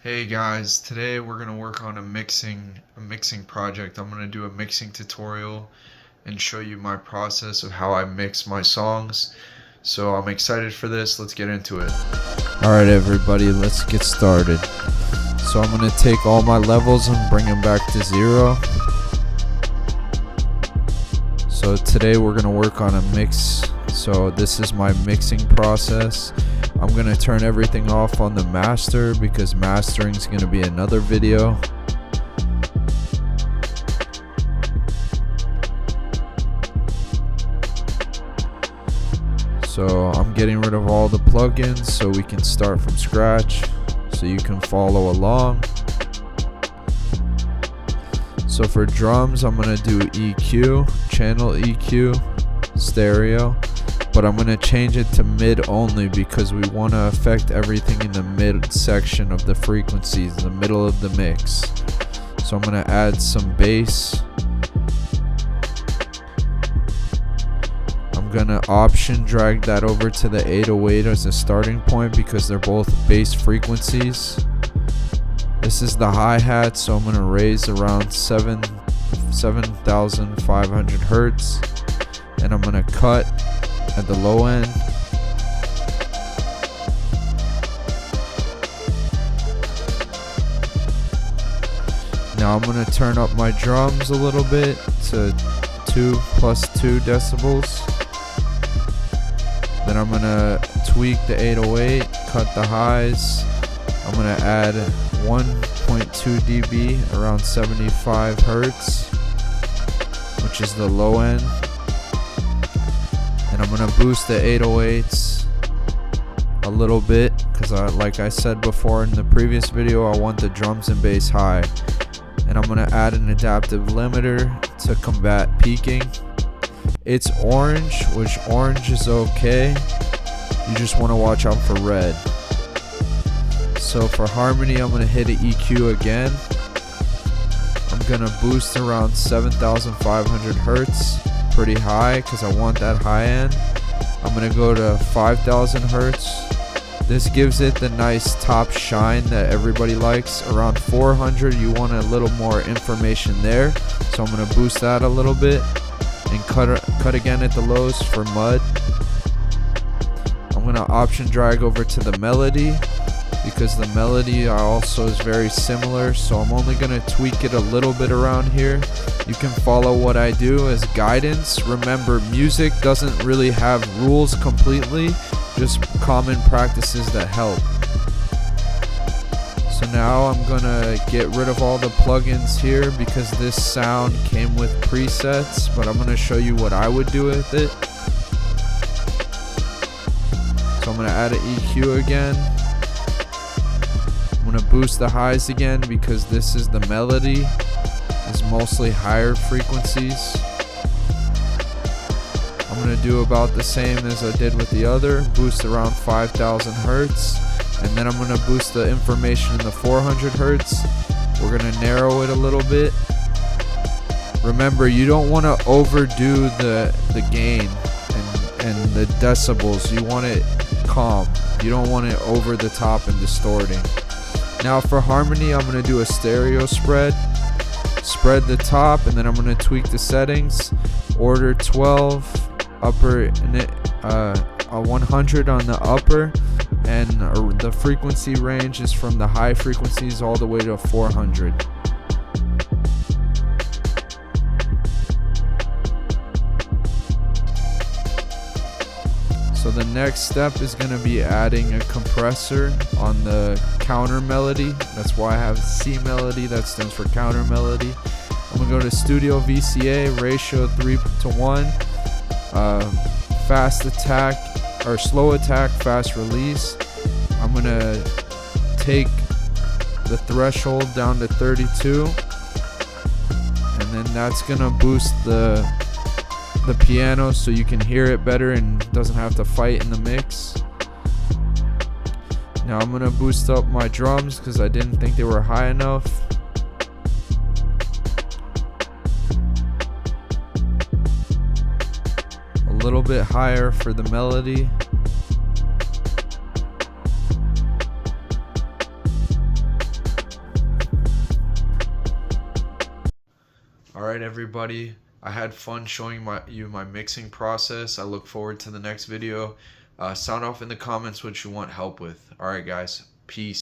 Hey guys, today we're gonna work on a mixing project. I'm gonna do a mixing tutorial and show you my process of how I mix my songs. So I'm excited for this. Let's get into it. Alright everybody, let's get started. So I'm going to take all my levels and bring them back to 0. So today we're going to work on a mix. So this is my mixing process. I'm going to turn everything off on the master because mastering is going to be another video. So I'm getting rid of all the plugins so we can start from scratch so you can follow along. So for drums, I'm going to do EQ, channel EQ, stereo, but I'm going to change it to mid only because we want to affect everything in the mid section of the frequencies, the middle of the mix. So I'm going to add some bass. I'm going to option drag that over to the 808 as a starting point because they're both bass frequencies. This is the hi-hat, so I'm going to raise around 7,500 hertz, and I'm going to cut at the low end. Now I'm going to turn up my drums a little bit to 2 plus 2 decibels. Then I'm going to tweak the 808, cut the highs. I'm going to add 1.2 dB around 75 hertz, which is the low end. And I'm going to boost the 808s a little bit because like I said before in the previous video, I want the drums and bass high. And I'm going to add an adaptive limiter to combat peaking. It's orange, which orange is okay. You just want to watch out for red. So for harmony, I'm going to hit an EQ again. I'm going to boost around 7,500 hertz, pretty high because I want that high end. I'm going to go to 5,000 hertz. This gives it the nice top shine that everybody likes. Around 400, you want a little more information there. So I'm going to boost that a little bit and cut again at the lows for mud. I'm going to option drag over to the melody because the melody also is very similar, so I'm only going to tweak it a little bit around here. You can follow what I do as guidance. Remember, music doesn't really have rules completely, just common practices that help. So now I'm going to get rid of all the plugins here because this sound came with presets, but I'm going to show you what I would do with it. So I'm going to add an EQ again. I'm going to boost the highs again because this is the melody. It's mostly higher frequencies. I'm going to do about the same as I did with the other. Boost around 5,000 hertz. And then I'm going to boost the information in the 400 hertz. We're going to narrow it a little bit. Remember, you don't want to overdo the gain and the decibels. You want it calm. You don't want it over the top and distorting. Now for harmony, I'm going to do a stereo spread. Spread the top, and then I'm going to tweak the settings. Order 12, upper, and 100 on the upper, and the frequency range is from the high frequencies all the way to 400. So the next step is going to be adding a compressor on the counter melody. That's why I have C melody, that stands for counter melody. I'm going to go to Studio VCA, ratio 3:1, fast attack or slow attack, fast release. I'm going to take the threshold down to 32, and then that's going to boost the piano so you can hear it better and doesn't have to fight in the mix. Now I'm going to boost up my drums because I didn't think they were high enough. A little bit higher for the melody. Alright everybody, I had fun showing you my mixing process. I look forward to the next video. Sound off in the comments what you want help with. Alright guys, peace.